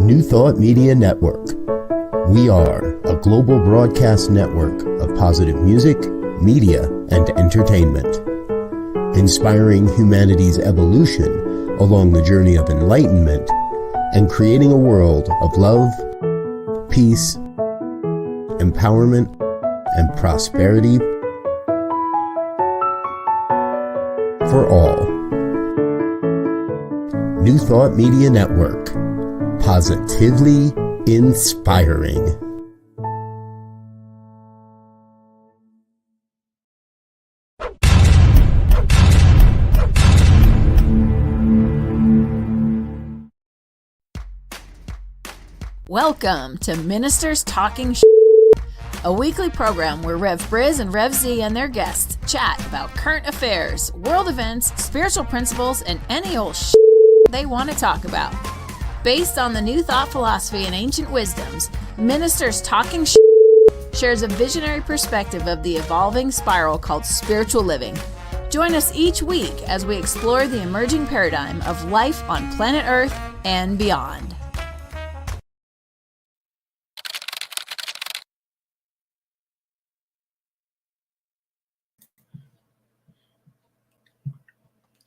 New Thought Media Network. We are a global broadcast network of positive music, media, and entertainment, inspiring humanity's evolution along the journey of enlightenment and creating a world of love, peace, empowerment, and prosperity for all. New Thought Media Network. Positively inspiring. Welcome to Ministers Talking a weekly program where Rev Briz and Rev Z and their guests chat about current affairs, world events, spiritual principles, and any old they want to talk about. Based on the New Thought philosophy and ancient wisdoms, Ministers Talking shares a visionary perspective of the evolving spiral called spiritual living. Join us each week as we explore the emerging paradigm of life on planet Earth and beyond.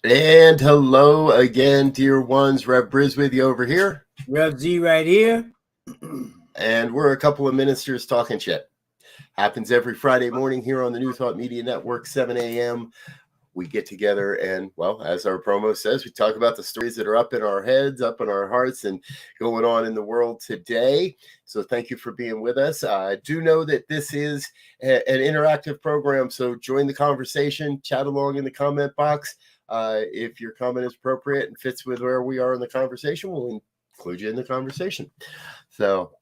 And hello again, dear ones. Rev Briz with you over here. Rev Z right here. And we're a couple of ministers talking shit. Happens every Friday morning here on the New Thought Media Network, 7 a.m. We get together and, well, as our promo says, we talk about the stories that are up in our heads, up in our hearts, and going on in the world today. So thank you for being with us. I do know that this is an interactive program, so join the conversation, chat along in the comment box. If your comment is appropriate and fits with where we are in the conversation, we'll include you in the conversation. So,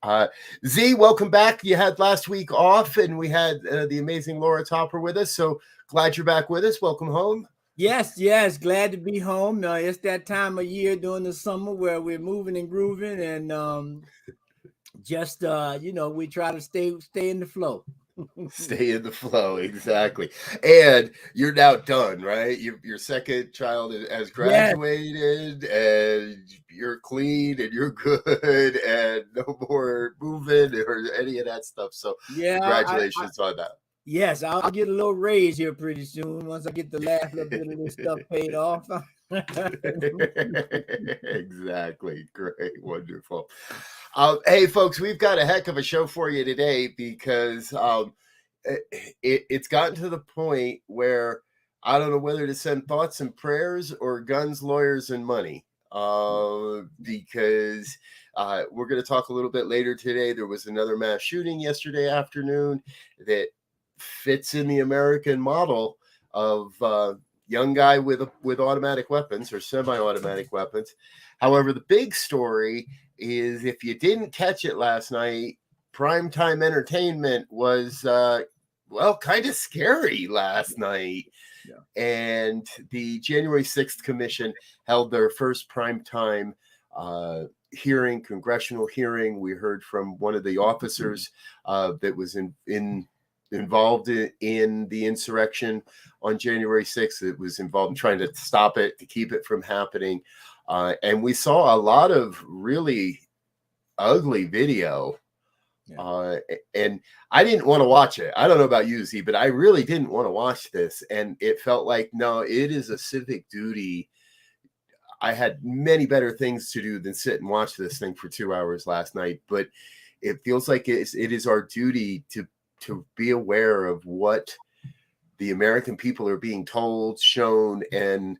Z, welcome back. You had last week off, and we had the amazing Laura Topper with us. So glad you're back with us. Welcome home. Yes. Glad to be home. It's that time of year during the summer where we're moving and grooving, and we try to stay in the flow. Stay in the flow, exactly. And you're now done, right? Your second child has graduated, and you're clean and you're good, and no more moving or any of that stuff. So congratulations on that. Yes, I'll get a little raise here pretty soon once I get the last little bit of this stuff paid off. Exactly. Great. Wonderful. Hey, folks, we've got a heck of a show for you today because it's gotten to the point where I don't know whether to send thoughts and prayers or guns, lawyers, and money. Because we're going to talk a little bit later today. There was another mass shooting yesterday afternoon that fits in the American model of young guy with automatic weapons or semi-automatic weapons. However, the big story is, if you didn't catch it last night, primetime entertainment was kind of scary last night. Yeah. And the January 6th Commission held their first primetime hearing, congressional hearing. We heard from one of the officers that was involved in the insurrection on January 6th. It was involved in trying to stop it, to keep it from happening. And we saw a lot of really ugly video. Yeah. And I didn't want to watch it. I don't know about you, Z, but I really didn't want to watch this. And it felt like, no, it is a civic duty. I had many better things to do than sit and watch this thing for 2 hours last night. But it feels like it is our duty to be aware of what the American people are being told, shown, and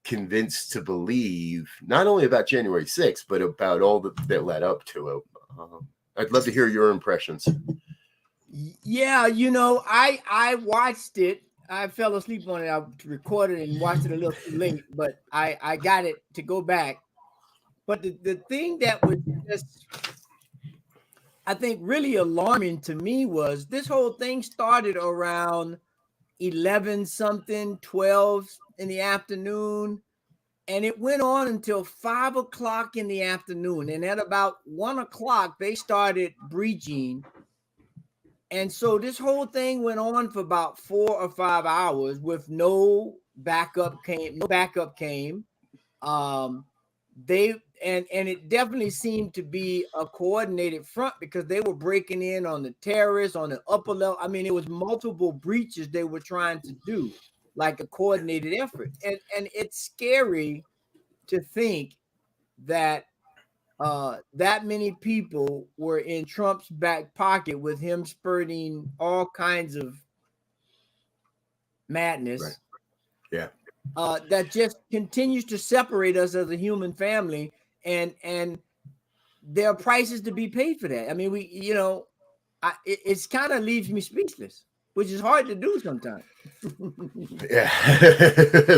convinced to believe, not only about January 6th, but about all that led up to it. I'd love to hear your impressions. Yeah, I watched it. I fell asleep on it. I recorded and watched it a little too late, but I got it to go back. But the thing that was just, I think, really alarming to me was this whole thing started around 11 something, 12 in the afternoon. And it went on until 5 o'clock in the afternoon. And at about 1 o'clock, they started breaching. And so this whole thing went on for about 4 or 5 hours with no backup came. and it definitely seemed to be a coordinated front because they were breaking in on the terrorists on the upper level. I mean, it was multiple breaches they were trying to do, like a coordinated effort. And it's scary to think that that many people were in Trump's back pocket with him spurting all kinds of madness. Right. Yeah. That just continues to separate us as a human family, and there are prices to be paid for that. I mean, it's kind of leaves me speechless, which is hard to do sometimes. Yeah,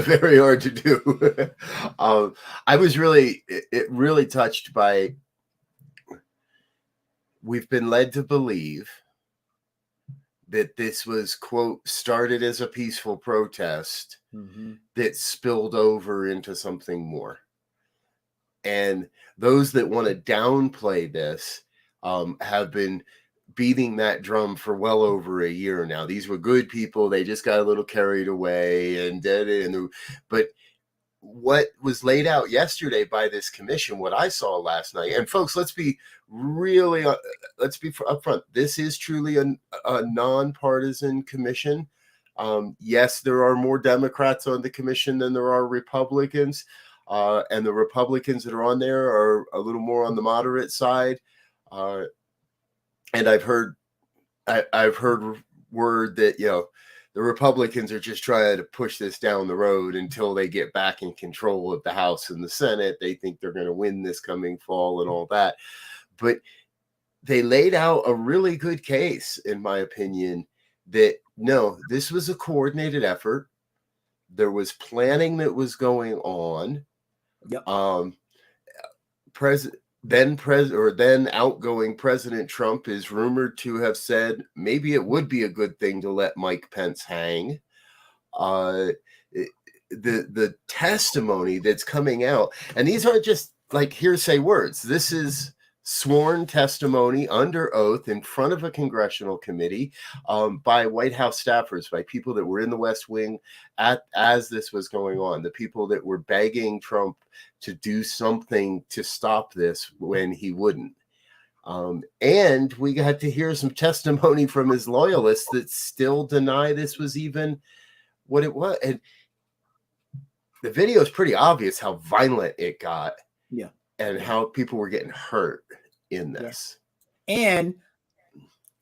very hard to do. I was really touched by. We've been led to believe that this was, quote, started as a peaceful protest that spilled over into something more. And those that want to downplay this have been beating that drum for well over a year now. These were good people. They just got a little carried away and did it. But what was laid out yesterday by this commission, what I saw last night, and folks, let's be upfront. This is truly a nonpartisan commission. Yes, there are more Democrats on the commission than there are Republicans. And the Republicans that are on there are a little more on the moderate side. And I've heard word that, the Republicans are just trying to push this down the road until they get back in control of the House and the Senate. They think they're going to win this coming fall and all that. But they laid out a really good case, in my opinion, that no, this was a coordinated effort. There was planning that was going on. Yep. Then outgoing President Trump is rumored to have said maybe it would be a good thing to let Mike Pence hang. The testimony that's coming out, and these aren't just like hearsay words. This is sworn testimony under oath in front of a congressional committee by White House staffers, by people that were in the West Wing as this was going on, the people that were begging Trump to do something to stop this when he wouldn't. And we got to hear some testimony from his loyalists that still deny this was even what it was. And the video is pretty obvious how violent it got. Yeah. And how people were getting hurt in this. Yeah. And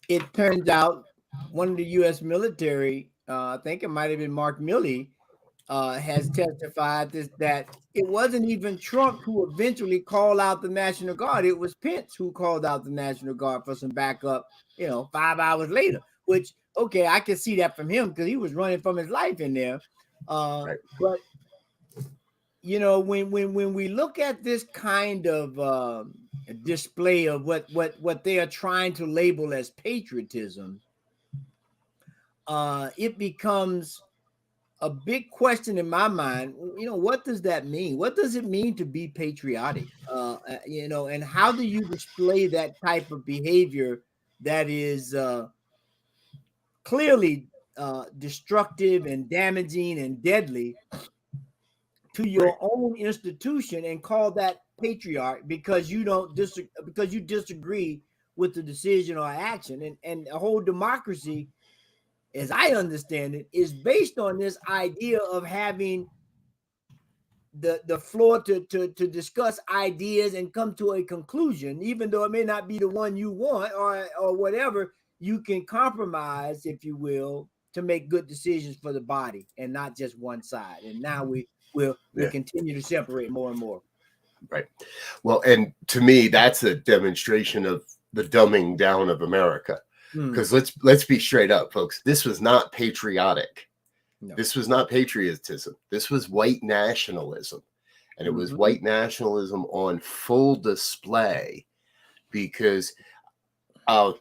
it turns out one of the U.S. military, I think it might have been Mark Milley, has testified that it wasn't even Trump who eventually called out the National Guard. It was Pence who called out the National Guard for some backup, 5 hours later, which, okay, I can see that from him because he was running from his life in there. Right. But when we look at this kind of display of what they are trying to label as patriotism, it becomes a big question in my mind. What does that mean? What does it mean to be patriotic? And how do you display that type of behavior that is clearly destructive and damaging and deadly to your own institution and call that patriotic because you disagree with the decision or action? And a whole democracy, as I understand it, is based on this idea of having the floor to discuss ideas and come to a conclusion, even though it may not be the one you want or whatever. You can compromise, if you will, to make good decisions for the body and not just one side. And now we'll continue to separate more and more. Right. Well, and to me, that's a demonstration of the dumbing down of America. Because let's be straight up, folks. This was not patriotic. No. This was not patriotism. This was white nationalism. And it was white nationalism on full display because, I've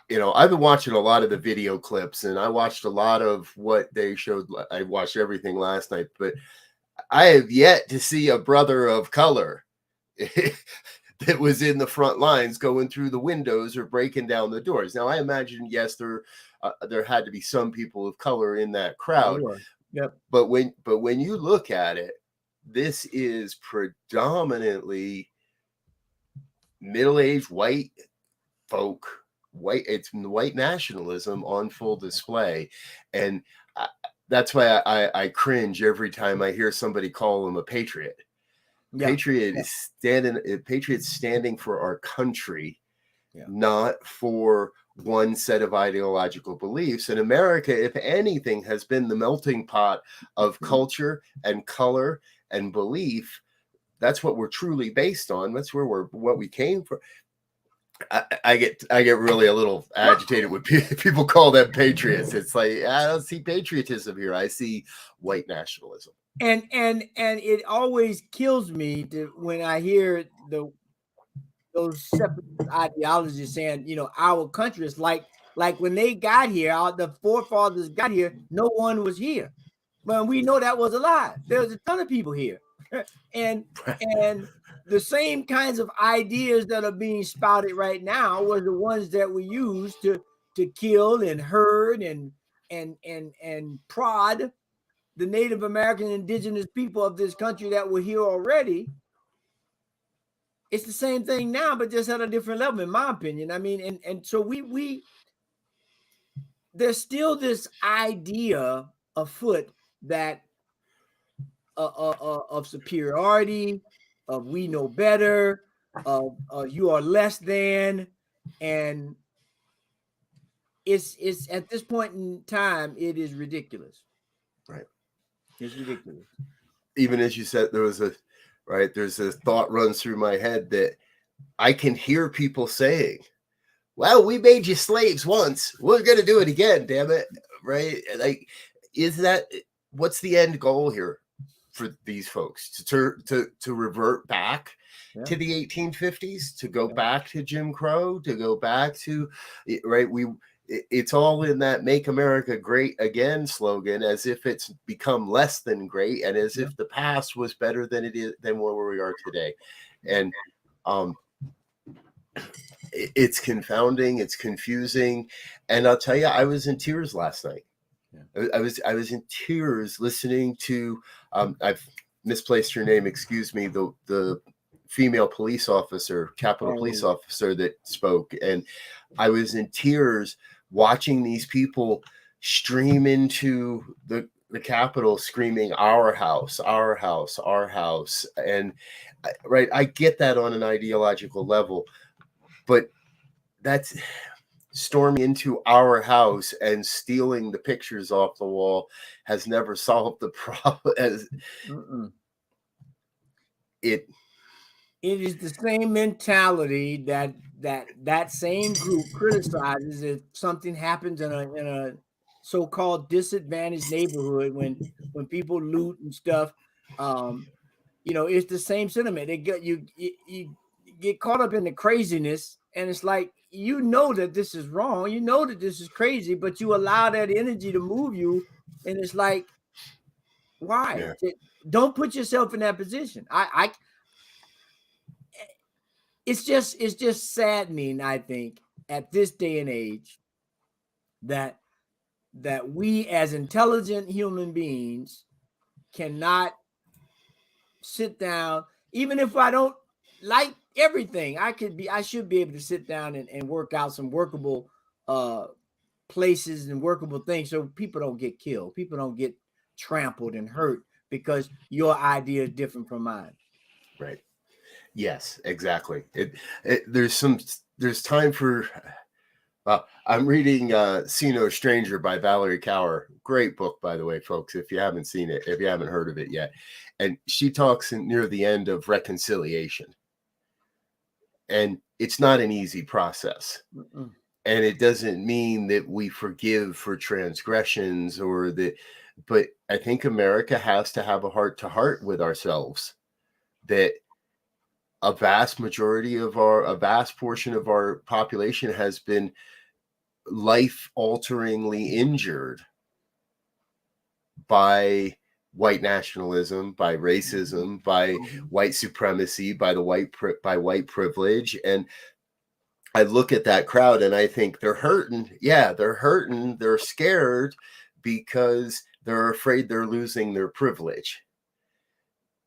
been watching a lot of the video clips and I watched a lot of what they showed. I watched everything last night, but I have yet to see a brother of color that was in the front lines going through the windows or breaking down the doors. Now, I imagine, yes, there had to be some people of color in that crowd. Yep. But when you look at it, this is predominantly middle-aged white folk, it's white nationalism on full display. And that's why I cringe every time I hear somebody call them a patriot. Patriots standing for our country, not for one set of ideological beliefs. And America, if anything, has been the melting pot of culture and color and belief. That's what we're truly based on. That's what we came from. I get really a little agitated when people call them patriots. It's like, I don't see patriotism here. I see white nationalism. And it always kills me when I hear those separate ideologies saying, you know, our country is like when they got here, the forefathers got here, no one was here. But we know that was a lie. There was a ton of people here. and the same kinds of ideas that are being spouted right now were the ones that we used to kill and herd and prod the Native American indigenous people of this country that were here already. It's the same thing now, but just at a different level, in my opinion. I mean, and so we there's still this idea afoot that of superiority, of we know better, of you are less than, and it's at this point in time, it is ridiculous. Right. It's ridiculous. Even as you said, there's a thought runs through my head that I can hear people saying, well, we made you slaves once. We're going to do it again, damn it. Right. Like, what's the end goal here for these folks? To revert back to the 1850s, to go back to Jim Crow, to go back to, right. It's all in that "Make America Great Again" slogan, as if it's become less than great, and as if the past was better than where we are today. And it's confounding, it's confusing, and I'll tell you, I was in tears last night. I was in tears listening to I've misplaced her name, excuse me, the female police officer, Capitol police officer that spoke, and I was in tears watching these people stream into the Capitol screaming, our house, our house, our house. And right, I get that on an ideological level, but that's storming into our house and stealing the pictures off the wall has never solved the problem. It is the same mentality that same group criticizes if something happens in a so-called disadvantaged neighborhood when people loot and stuff. You know, it's the same sentiment. You get caught up in the craziness, and it's like, you know that this is wrong, you know that this is crazy, but you allow that energy to move you, and it's like, why? Don't put yourself in that position. It's just saddening, I think, at this day and age, that we as intelligent human beings cannot sit down. Even if I don't like everything, I should be able to sit down and work out some workable places and workable things, so people don't get killed, people don't get trampled and hurt because your idea is different from mine. Right. Yes, exactly. There's time for, I'm reading See No Stranger by Valerie Kaur. Great book, by the way, folks, if you haven't seen it, if you haven't heard of it yet. And she talks near the end of reconciliation. And it's not an easy process. And it doesn't mean that we forgive for transgressions but I think America has to have a heart-to-heart with ourselves, that a vast portion of our population has been life-alteringly injured by white nationalism, by racism, by white supremacy, by white privilege. And I look at that crowd and I think they're hurting. Yeah, they're hurting. They're scared because they're afraid they're losing their privilege.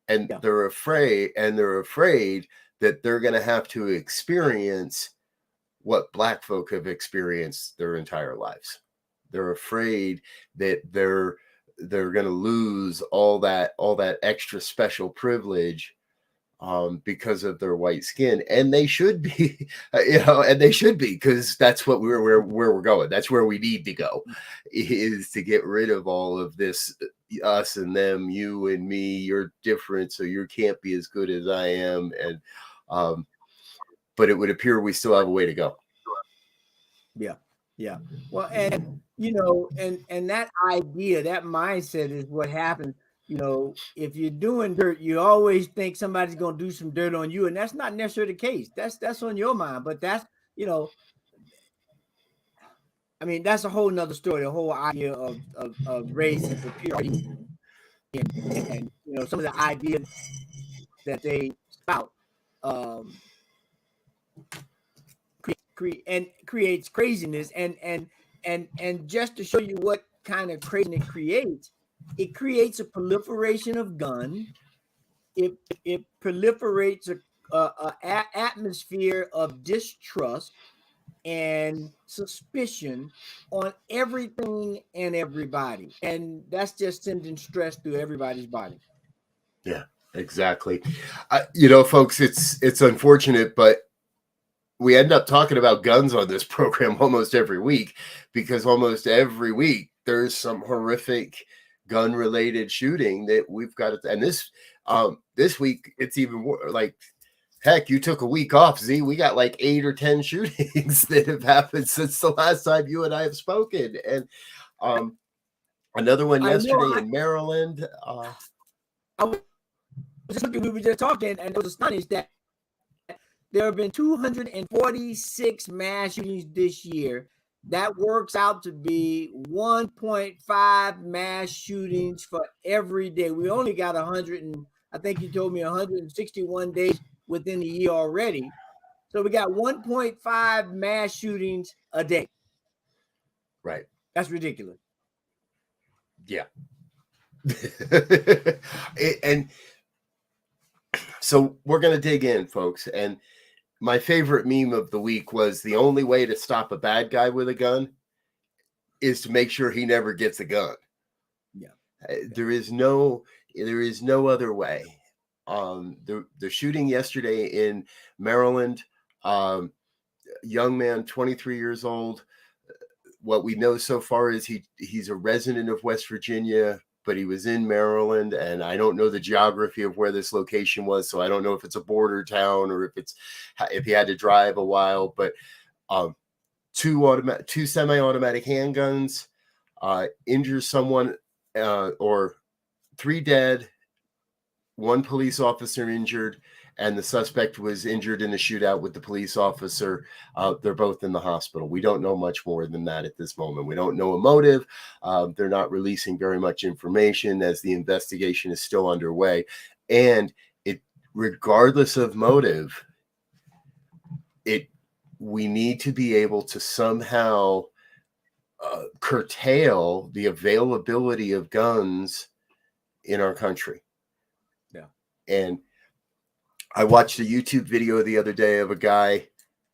and Yeah. they're afraid that they're going to have to experience what Black folk have experienced their entire lives. They're afraid that they're going to lose all that extra special privilege because of their white skin, and they should be, and they should be, because that's what where we're going. That's where we need to go, is to get rid of all of this us and them, you and me. You're different, so you can't be as good as I am, and but it would appear we still have a way to go. Yeah. Well, and and that idea, that mindset is what happens. If you're doing dirt, you always think somebody's going to do some dirt on you, and that's not necessarily the case. That's on your mind, but that's I mean, that's a whole nother story. The whole idea of race and superiority, and some of the ideas that they spout, creates craziness, and just to show you what kind of craziness it creates a proliferation of guns. It proliferates a atmosphere of distrust and suspicion on everything and everybody, and that's just sending stress through everybody's body. Yeah, exactly. Folks, it's unfortunate, but we end up talking about guns on this program almost every week, because almost every week there's some horrific gun related shooting that we've got. And this week it's even like, heck, you took a week off, Z. We got like 8 or 10 shootings that have happened since the last time you and I have spoken. And another one yesterday in Maryland. I was just looking, we were just talking, and I was astonished that there have been 246 mass shootings this year. That works out to be 1.5 mass shootings for every day. We only got 100, and I think you told me 161 days within the year already. So we got 1.5 mass shootings a day. Right. That's ridiculous. Yeah. And so we're going to dig in, folks. And my favorite meme of the week was, the only way to stop a bad guy with a gun is to make sure he never gets a gun. Yeah. There is no other way. The shooting yesterday in Maryland, young man, 23 years old. What we know so far is he's a resident of West Virginia, but he was in Maryland, and I don't know the geography of where this location was, so I don't know if it's a border town or if he had to drive a while. But two semi-automatic handguns, injures someone, or 3 dead, 1 police officer injured, and the suspect was injured in a shootout with the police officer. They're both in the hospital. We don't know much more than that at this moment. We don't know a motive. They're not releasing very much information, as the investigation is still underway. And regardless of motive, we need to be able to somehow curtail the availability of guns in our country. Yeah. And I watched a YouTube video the other day of a guy,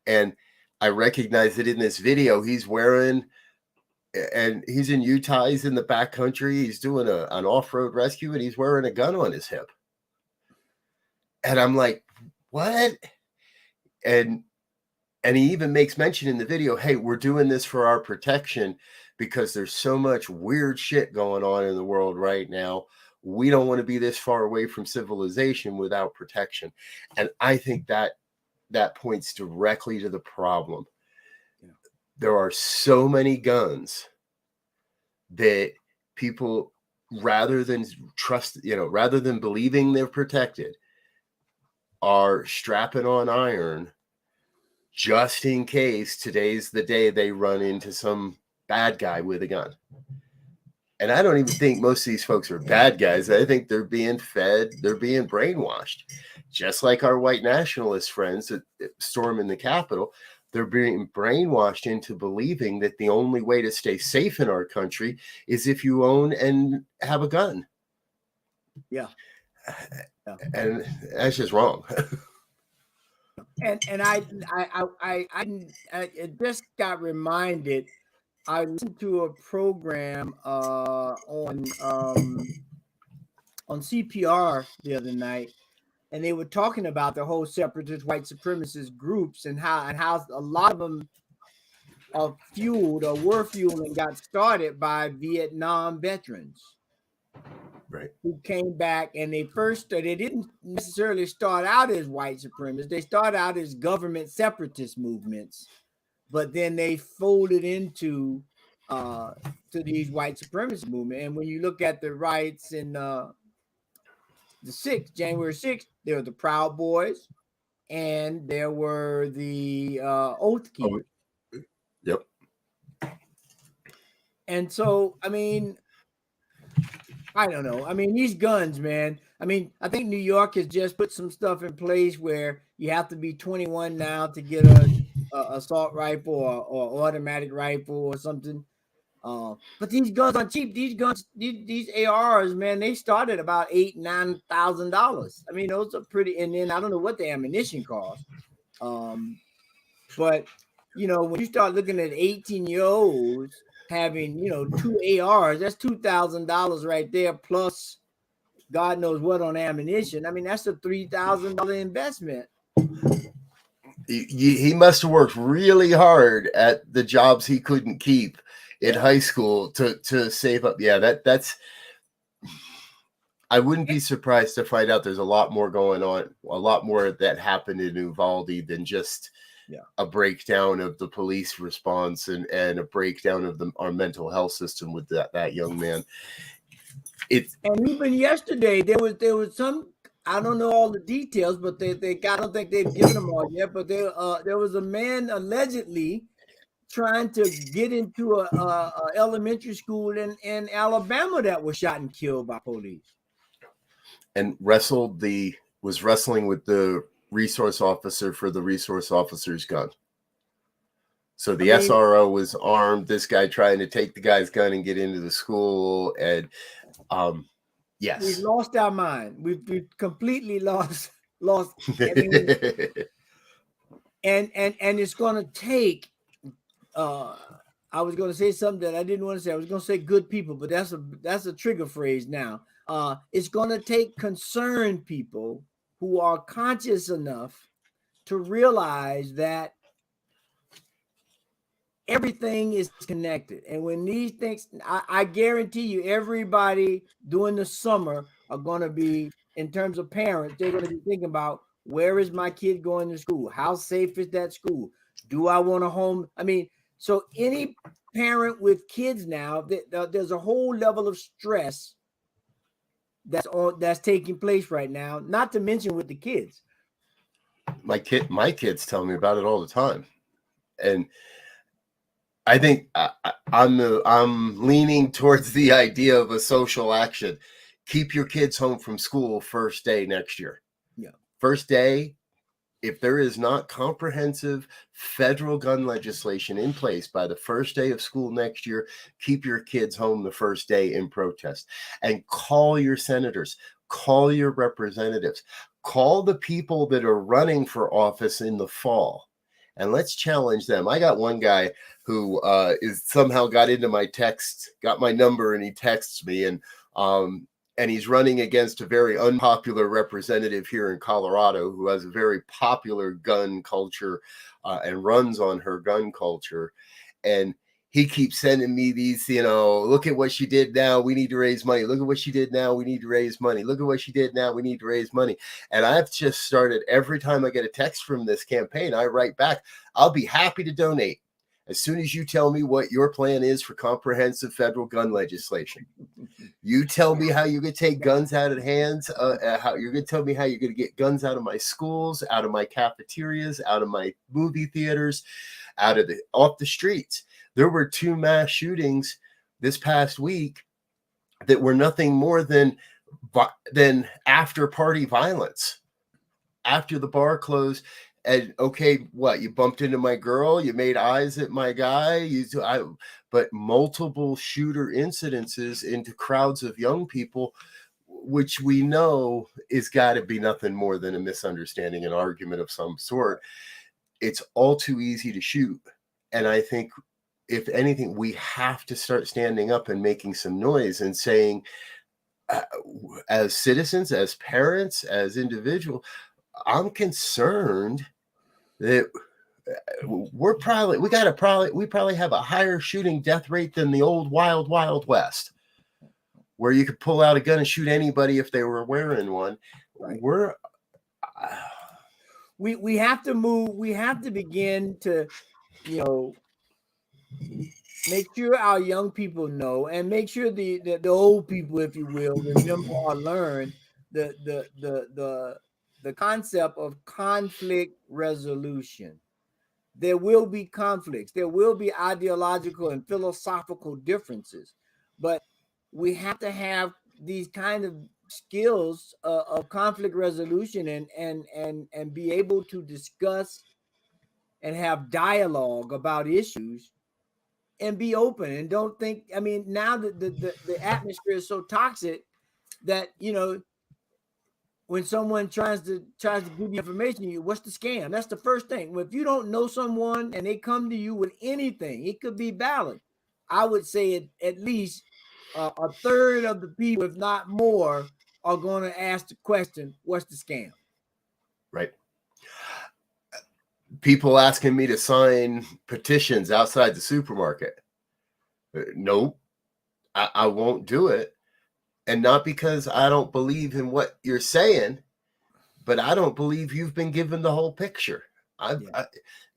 and I recognized that in this video he's wearing, and he's in Utah, he's in the backcountry, he's doing an off-road rescue, and he's wearing a gun on his hip. And I'm like, what? And he even makes mention in the video, hey, we're doing this for our protection because there's so much weird shit going on in the world right now. We don't want to be this far away from civilization without protection. And I think that points directly to the problem. Yeah. There are so many guns that people, rather than believing they're protected, are strapping on iron just in case today's the day they run into some bad guy with a gun. And I don't even think most of these folks are bad guys. I think they're being fed, they're being brainwashed. Just like our white nationalist friends that storm in the Capitol, they're being brainwashed into believing that the only way to stay safe in our country is if you own and have a gun. Yeah. And that's just wrong. And I just got reminded. I listened to a program on CPR the other night, and they were talking about the whole separatist white supremacist groups and how a lot of them are fueled or were fueled and got started by Vietnam veterans. Right. Who came back, and they didn't necessarily start out as white supremacists. They started out as government separatist movements, but then they folded into to these white supremacist movement. And when you look at the riots in the January 6th, there were the Proud Boys, and there were the Oath Keepers. Yep. And so, I mean, I don't know. I mean, these guns, man. I mean, I think New York has just put some stuff in place where you have to be 21 now to get a assault rifle or automatic rifle or something. But these guns aren't cheap. These guns, these ARs, man, they start at about $8,000-9,000. I mean, those are pretty. And then I don't know what the ammunition costs. But you know, when you start looking at 18-year-olds having, you know, 2 ARs, that's $2,000 right there, plus God knows what on ammunition. I mean, that's a $3,000 investment. He must have worked really hard at the jobs he couldn't keep in high school to save up. Yeah, that's. I wouldn't be surprised to find out there's a lot more going on, a lot more that happened in Uvalde than just a breakdown of the police response and a breakdown of our mental health system with that young man. And even yesterday there was some, I don't know all the details, but I don't think they've given them all yet, but there was a man allegedly trying to get into a elementary school in Alabama that was shot and killed by police. And was wrestling with the resource officer for the resource officer's gun. So the SRO was armed. This guy trying to take the guy's gun and get into the school. And yes, we've lost our mind. We've completely lost. I mean, and it's going to take. I was going to say something that I didn't want to say. I was going to say good people, but that's a trigger phrase now. It's going to take concerned people who are conscious enough to realize that everything is connected. And when these things, I guarantee you, everybody during the summer are going to be, in terms of parents, they're going to be thinking about, where is my kid going to school? How safe is that school? Do I want a home? I mean, so any parent with kids now, there's a whole level of stress that's taking place right now, not to mention with the kids. My kids tell me about it all the time. And I think I'm leaning towards the idea of a social action. Keep your kids home from school first day next year. Yeah. First day, if there is not comprehensive federal gun legislation in place by the first day of school next year, keep your kids home the first day in protest. And call your senators, call your representatives, call the people that are running for office in the fall, and let's challenge them. I got one guy who is somehow got into my text, got my number, and he texts me, and he's running against a very unpopular representative here in Colorado who has a very popular gun culture and runs on her gun culture. And he keeps sending me these, look at what she did now. We need to raise money. Look at what she did now. We need to raise money. Look at what she did now. We need to raise money. And I've just started, every time I get a text from this campaign, I write back, I'll be happy to donate as soon as you tell me what your plan is for comprehensive federal gun legislation. You tell me how you're going to take guns out of hands, how you're going to tell me how you're going to get guns out of my schools, out of my cafeterias, out of my movie theaters, off the streets. There were 2 mass shootings this past week that were nothing more than after party violence. After the bar closed, and okay, what, you bumped into my girl, you made eyes at my guy, but multiple shooter incidences into crowds of young people which we know is got to be nothing more than a misunderstanding, an argument of some sort. It's all too easy to shoot. And I think, if anything, we have to start standing up and making some noise and saying, as citizens, as parents, as individuals, I'm concerned that we probably have a higher shooting death rate than the old wild West, where you could pull out a gun and shoot anybody if they were wearing one. Right. We have to move. We have to begin to, make sure our young people know, and make sure the old people, if you will, remember or learn the concept of conflict resolution. There will be conflicts. There will be ideological and philosophical differences, but we have to have these kind of skills of conflict resolution and be able to discuss and have dialogue about issues and be open, and don't think, now the atmosphere is so toxic that, when someone tries to give you information, what's the scam? That's the first thing. If you don't know someone and they come to you with anything, it could be valid. I would say at least a third of the people, if not more, are going to ask the question, what's the scam? Right. People asking me to sign petitions outside the supermarket. Nope, I won't do it. And not because I don't believe in what you're saying, but I don't believe you've been given the whole picture.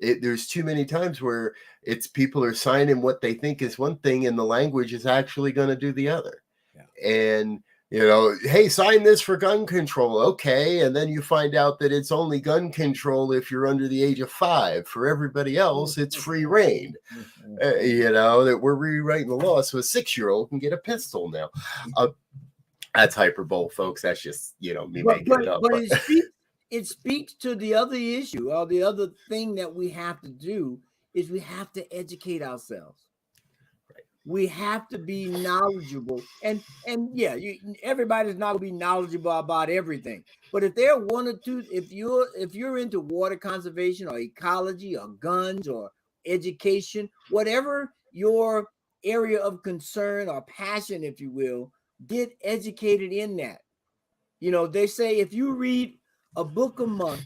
There's too many times where it's people are signing what they think is one thing and the language is actually going to do the other. Yeah. And, hey, sign this for gun control. Okay. And then you find out that it's only gun control if you're under the age of 5. For everybody else, it's free reign. That we're rewriting the law so a 6-year-old can get a pistol now. That's hyperbole, folks. That's just, me making it up. But it speaks to the other issue, or the other thing that we have to do is we have to educate ourselves. Right. We have to be knowledgeable. And yeah, everybody's not going to be knowledgeable about everything. But if there are one or two, if you're into water conservation or ecology or guns or education, whatever your area of concern or passion, if you will, get educated in that. They say if you read a book a month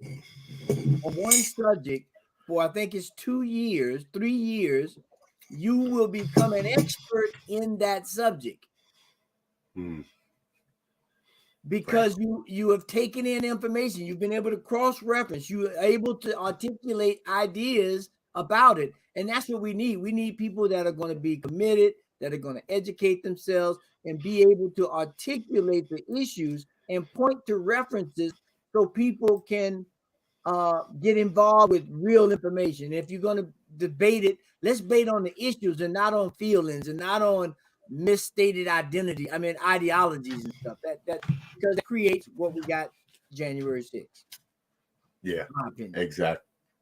on one subject for, I think it's 2 years, 3 years, you will become an expert in that subject. Because you have taken in information, you've been able to cross-reference, you are able to articulate ideas about it. And that's what we need. We need people that are going to be committed, that are going to educate themselves and be able to articulate the issues and point to references so people can get involved with real information. If you're going to debate it, let's debate on the issues and not on feelings and not on misstated ideologies and stuff. That because it creates what we got January 6th. Yeah,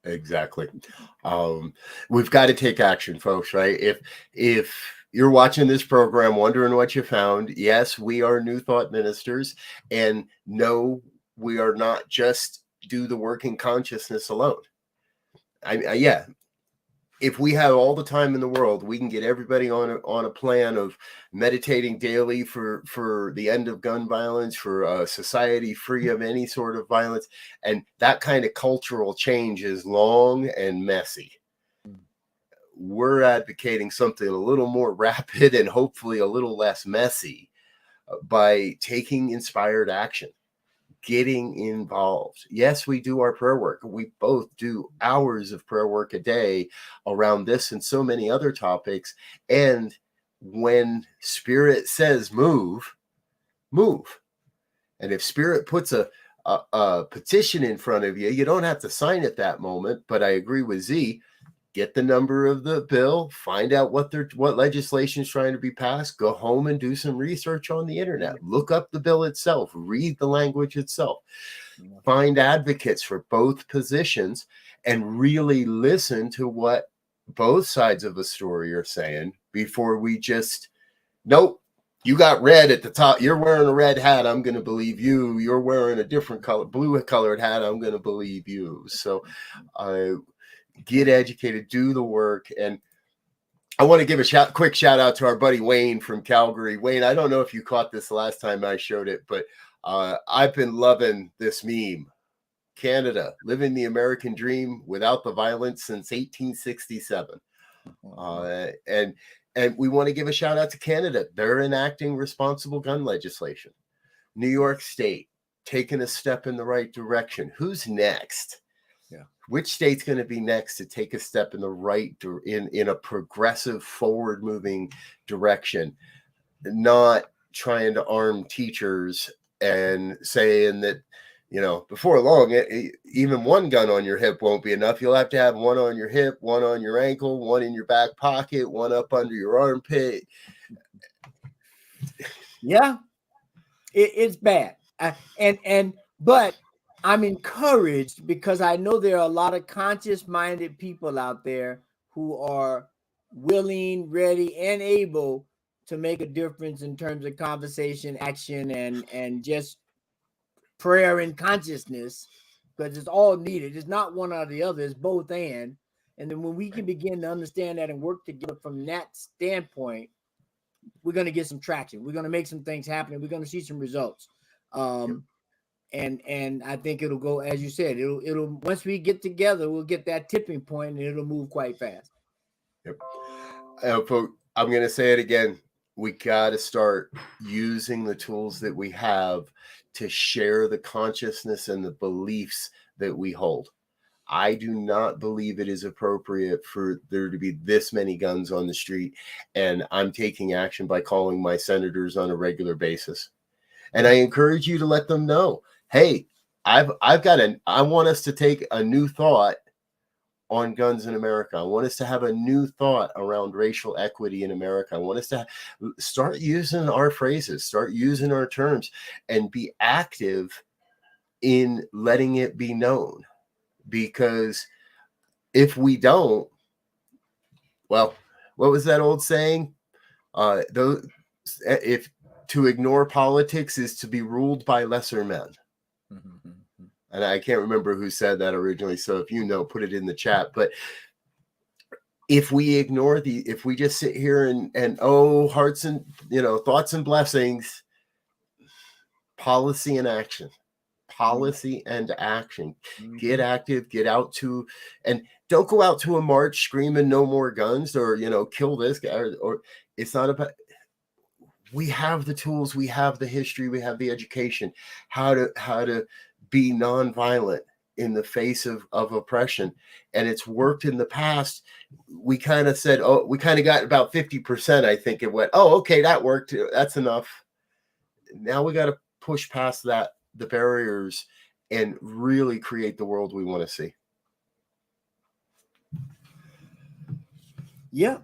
exactly. We've got to take action, folks, right? If you're watching this program wondering what you found, yes, we are New Thought ministers, and no, we are not just do the working consciousness alone. If we have all the time in the world, we can get everybody on a plan of meditating daily for the end of gun violence, for a society free of any sort of violence. And that kind of cultural change is long and messy. We're advocating something a little more rapid and hopefully a little less messy by taking inspired action. Getting involved. Yes, we do our prayer work. We both do hours of prayer work a day around this and so many other topics. And when Spirit says move. And if Spirit puts a petition in front of you, you don't have to sign at that moment. But I agree with Z. Get the number of the bill, find out what legislation is trying to be passed, go home and do some research on the internet, look up the bill itself, read the language itself, find advocates for both positions, and really listen to what both sides of the story are saying before we just, nope, You got red at the top. You're wearing a red hat. I'm going to believe you. You're wearing a different color, blue colored hat. I'm going to believe you. So get educated, do the work. And I want to give a quick shout out to our buddy Wayne from Calgary. Wayne, I don't know if you caught this the last time I showed it, but I've been loving this meme. Canada, living the American dream without the violence since 1867. And we want to give a shout out to Canada. They're enacting responsible gun legislation. New York State, taking a step in the right direction. Who's next? Yeah. Which state's going to be next to take a step in the right in a progressive, forward-moving direction? Not trying to arm teachers and saying that, you know, before long, even one gun on your hip won't be enough. You'll have to have one on your hip, one on your ankle, one in your back pocket, one up under your armpit. Yeah, it's bad. But I'm encouraged because I know there are a lot of conscious-minded people out there who are willing, ready, and able to make a difference in terms of conversation, action, and just prayer and consciousness, because it's all needed. It's not one or the other, it's both and then when we can begin to understand that and work together from that standpoint, we're going to get some traction. We're going to make some things happen. We're going to see some results. And I think it'll go, as you said, it'll once we get together, we'll get that tipping point and it'll move quite fast. Yep. I'm going to say it again. We got to start using the tools that we have to share the consciousness and the beliefs that we hold. I do not believe it is appropriate for there to be this many guns on the street, and I'm taking action by calling my senators on a regular basis. And I encourage you to let them know, hey, I want us to take a new thought on guns in America. I want us to have a new thought around racial equity in America. I want us to start using our phrases, start using our terms, and be active in letting it be known. Because if we don't, well, what was that old saying? If to ignore politics is to be ruled by lesser men. Mm-hmm. And I can't remember who said that originally. So if you know, put it in the chat. But if we ignore if we just sit here and hearts and, thoughts and blessings, policy and action. Mm-hmm. Get active, get out to, and don't go out to a march screaming no more guns or, kill this guy or it's not about, we have the tools, we have the history, we have the education, how to be nonviolent in the face of oppression. And it's worked in the past. We kind of said, we kind of got about 50%. I think it went, okay, that worked. That's enough. Now we got to push past the barriers and really create the world we want to see. Yeah.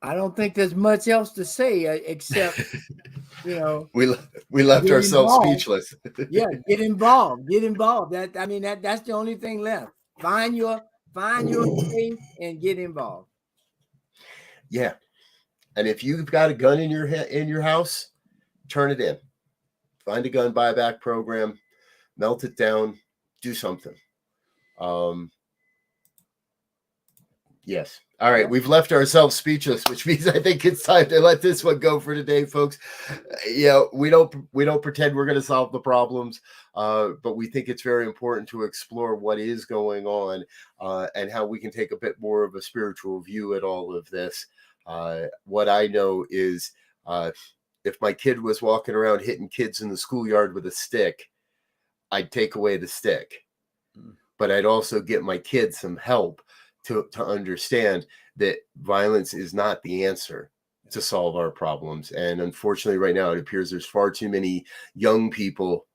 I don't think there's much else to say except, we left ourselves speechless. Yeah, get involved. That's the only thing left. Find your space and get involved. Yeah, and if you've got a gun in your house, turn it in. Find a gun buyback program, melt it down, do something. Yes. All right. We've left ourselves speechless, which means I think it's time to let this one go for today, folks. We don't pretend we're going to solve the problems, but we think it's very important to explore what is going on and how we can take a bit more of a spiritual view at all of this. What I know is if my kid was walking around hitting kids in the schoolyard with a stick, I'd take away the stick, but I'd also get my kid some help to understand that violence is not the answer to solve our problems. And unfortunately, right now, it appears there's far too many young people,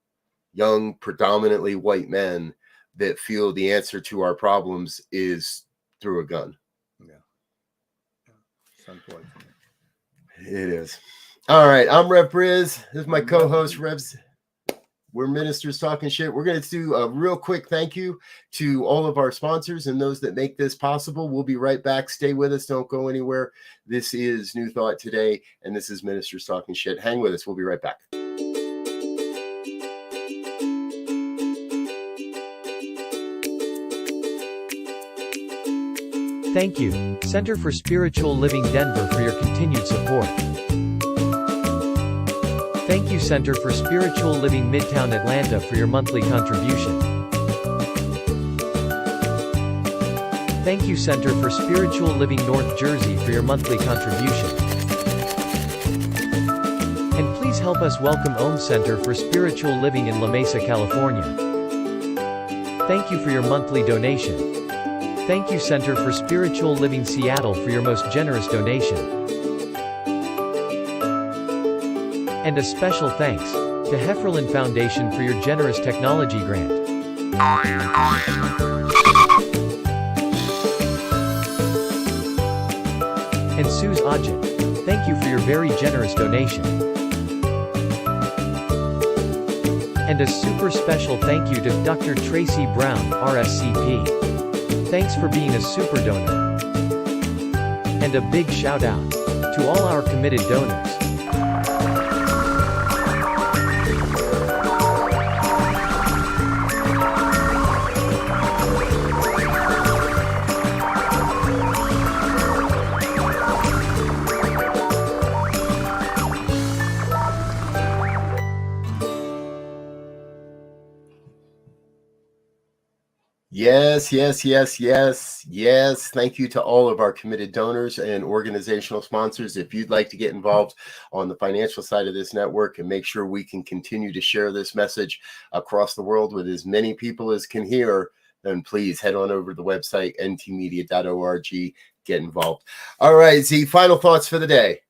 young, predominantly white men, that feel the answer to our problems is through a gun. Yeah. It's unfortunate. It is. All right. I'm Rev Briz. This is my co-host, We're Ministers Talking Shit. We're going to do a real quick thank you to all of our sponsors and those that make this possible. We'll be right back. Stay with us. Don't go anywhere. This is New Thought Today, and this is Ministers Talking Shit. Hang with us. We'll be right back. Thank you, Center for Spiritual Living Denver, for your continued support. Thank you, Center for Spiritual Living Midtown Atlanta, for your monthly contribution. Thank you, Center for Spiritual Living North Jersey, for your monthly contribution. And please help us welcome Om Center for Spiritual Living in La Mesa, California. Thank you for your monthly donation. Thank you, Center for Spiritual Living Seattle, for your most generous donation. And a special thanks to Hefferlin Foundation for your generous technology grant. And Suze Ajit, thank you for your very generous donation. And a super special thank you to Dr. Tracy Brown, RSCP. Thanks for being a super donor. And a big shout out to all our committed donors. Yes. Thank you to all of our committed donors and organizational sponsors. If you'd like to get involved on the financial side of this network and make sure we can continue to share this message across the world with as many people as can hear, then please head on over to the website, ntmedia.org, get involved. All right, Z, final thoughts for the day.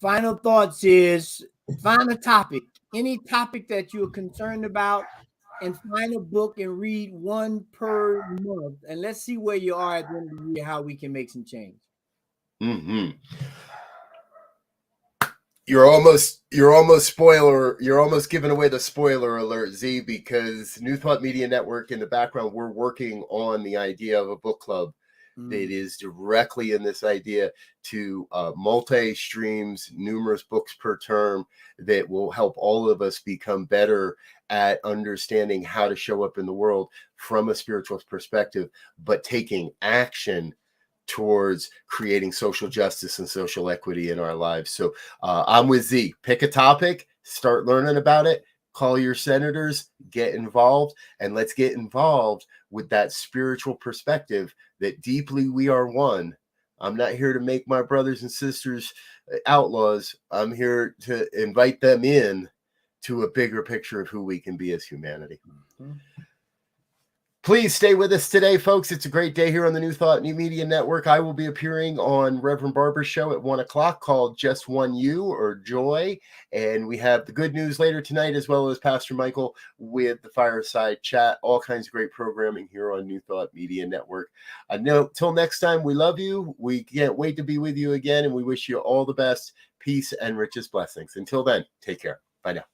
Final thoughts is find a topic, any topic that you're concerned about, and find a book and read one per month. And let's see where you are at the end of the year, how we can make some change. Mm-hmm. You're almost giving away the spoiler alert, Z, because New Thought Media Network, in the background, we're working on the idea of a book club that is directly in this idea to multi-streams, numerous books per term that will help all of us become better at understanding how to show up in the world from a spiritual perspective, but taking action towards creating social justice and social equity in our lives. So I'm with Z. Pick a topic, start learning about it, call your senators, get involved, and let's get involved with that spiritual perspective that deeply we are one. I'm not here to make my brothers and sisters outlaws. I'm here to invite them in to a bigger picture of who we can be as humanity. Mm-hmm. Please stay with us today, folks. It's a great day here on the New Thought New Media Network. I will be appearing on Reverend Barber's show at 1:00 called Just One You or Joy. And we have the good news later tonight, as well as Pastor Michael with the Fireside Chat. All kinds of great programming here on New Thought Media Network. Till next time, we love you. We can't wait to be with you again. And we wish you all the best, peace, and richest blessings. Until then, take care. Bye now.